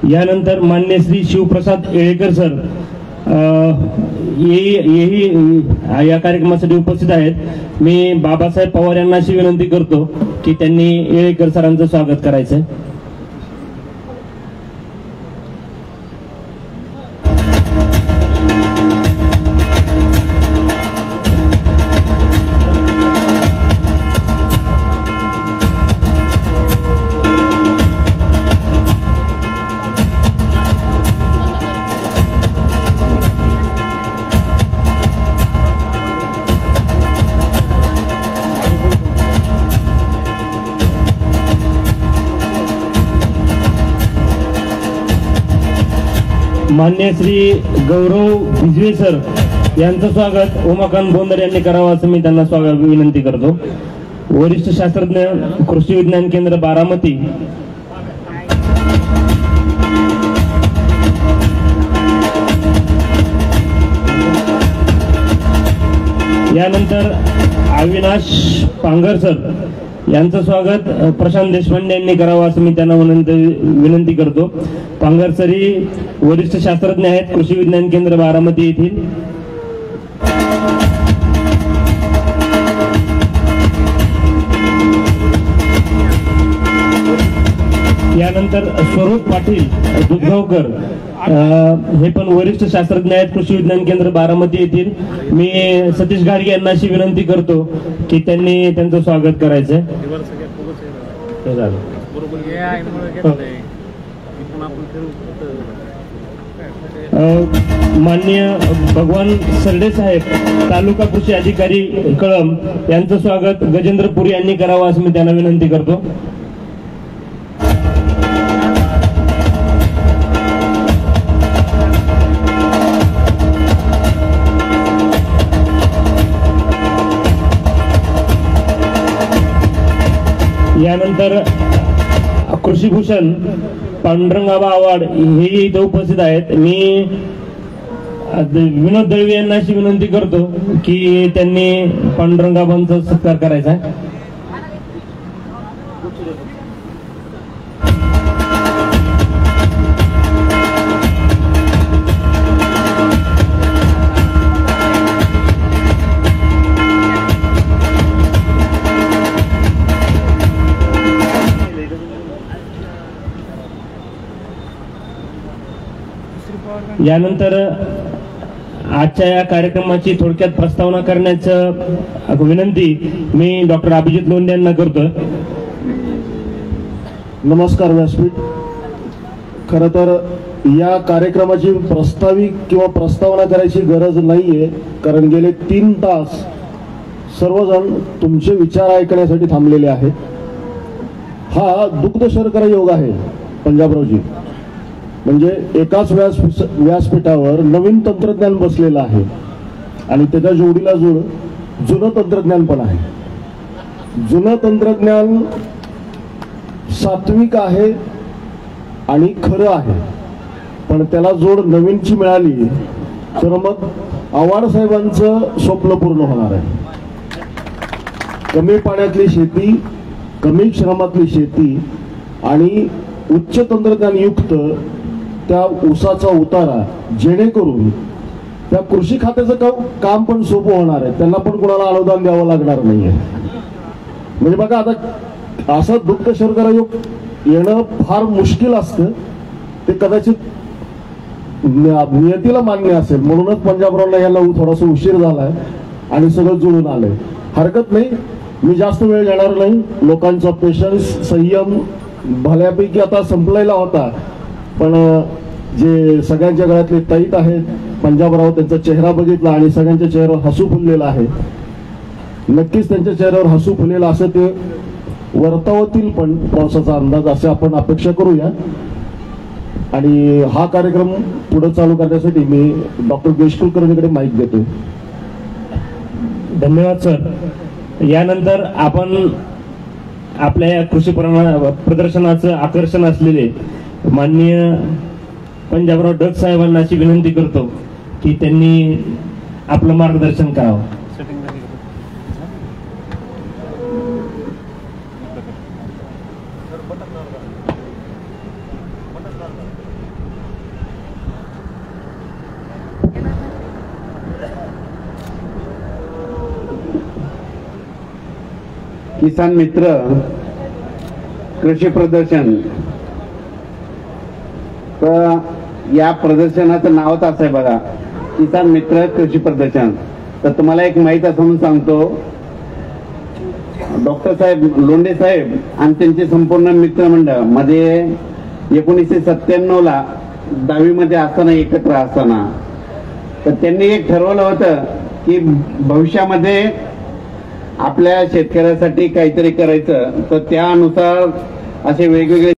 यानंतर मान्य श्री शिवप्रसाद येळेकर सर हेही या कार्यक्रमासाठी उपस्थित आहेत। मी बाबासाहेब पवार यांना अशी विनंती करतो की त्यांनी येळेकर सरांचं स्वागत करायचं। मान्य श्री गौरव भिजवे सर यांचं स्वागत उमाकांत बोंदर यांनी करावं असं मी त्यांना स्वागत विनंती करतो। वरिष्ठ शास्त्रज्ञ कृषी विज्ञान केंद्र बारामती यानंतर अविनाश पांगर सर यांचं स्वागत प्रशांत देशपांडे यांनी करावं असं मी त्यांना विनंती करतो। पांगर सर ही वरिष्ठ शास्त्रज्ञ आहेत कृषी विज्ञान केंद्र बारामती येथील। यानंतर स्वरूप पाटील दुधगावकर हे पण वरिष्ठ शास्त्रज्ञ आहेत कृषी विज्ञान केंद्र बारामती येथील। मी सतीश गाडगे यांना अशी विनंती करतो की त्यांनी त्यांचं स्वागत करायचं। माननीय भगवान सरडे साहेब तालुका कृषी अधिकारी कळम यांचं स्वागत गजेंद्र पुरी यांनी करावं असं मी त्यांना विनंती करतो। यानंतर कृषीभूषण पांडुरंगाबा आव्हाड हेही इथे उपस्थित आहेत। मी विनोद दळवी यांना अशी विनंती करतो की त्यांनी पांडुरंगाबांचा सत्कार करायचा आहे। यानंतर आजच्या या कार्यक्रमाची थोडक्यात प्रस्तावना करण्याचं विनंती मी डॉक्टर अभिजित लोंढे यांना करतोय। नमस्कार व्यासपीठ। खरं तर या कार्यक्रमाची प्रस्ताविक किंवा प्रस्तावना करायची गरज नाहीये, कारण गेले 3 तास सर्वजण तुमचे विचार ऐकण्यासाठी थांबलेले आहेत। हा दुग्ध शर्करा योग आहे पंजाबरावजी, म्हणजे एकाच व्यासपीठावर नवीन तंत्रज्ञान बसलेलं आहे आणि त्याच्या जोडीला जुनं तंत्रज्ञान पण आहे। जुनं तंत्रज्ञान सात्विक आहे आणि खरं आहे, पण त्याला जोड नवीनची मिळाली तर मग आव्हाड साहेबांचं स्वप्न पूर्ण होणार आहे। कमी पाण्यातली शेती, कमी श्रमातली शेती आणि उच्च तंत्रज्ञान युक्त त्या ऊसाचा उतारा, जेणेकरून त्या कृषी खात्याचं काम पण सोपं होणार आहे, त्यांना पण कोणाला अनुदान द्यावं लागणार नाहीये। म्हणजे बघा, आता असं दुग्ध शर्करा योग येणं फार मुश्किल असतं, ते कदाचित नियतीला मान्य असेल, म्हणूनच पंजाबरावला याला थोडासा उशीर झालाय आणि सगळं जुळून आलंय। हरकत नाही, मी जास्त वेळ घेणार नाही। लोकांचा पेशन्स, संयम भल्यापैकी आता संपलेला होता, पण जे सगळ्यांच्या गळ्यातले तैत आहेत, पंजाबराव त्यांचा चेहरा बघितला आणि सगळ्यांच्या चेहऱ्यावर हसू फुललेला आहे। नक्कीच त्यांच्या चेहऱ्यावर हसू फुललेलं असं ते वर्तवतील पण पावसाचा अंदाज, असे आपण अपेक्षा करूया। आणि हा कार्यक्रम पुढे चालू करण्यासाठी मी डॉक्टर देशकुलकर्णीकडे माईक देतो। धन्यवाद सर। यानंतर आपण आपल्या कृषी प्रदर्शनाचं आकर्षण असलेले माननीय पंजाबराव डग साहेबांना अशी विनंती करतो की त्यांनी आपलं मार्गदर्शन करावं। किसान मित्र कृषी प्रदर्शन, तर या प्रदर्शनाचं नावच असं आहे बघा, किसान मित्र कृषी प्रदर्शन. तर तुम्हाला एक माहित असं म्हणून सांगतो, डॉक्टर साहेब लोंढे साहेब आणि त्यांचे संपूर्ण मित्रमंडळ मध्ये 1997ला 10वी मध्ये असताना एकत्र असताना तर त्यांनी एक ठरवलं होतं की भविष्यामध्ये आपल्या शेतकऱ्यासाठी काहीतरी करायचं. तर त्यानुसार असे वेगवेगळे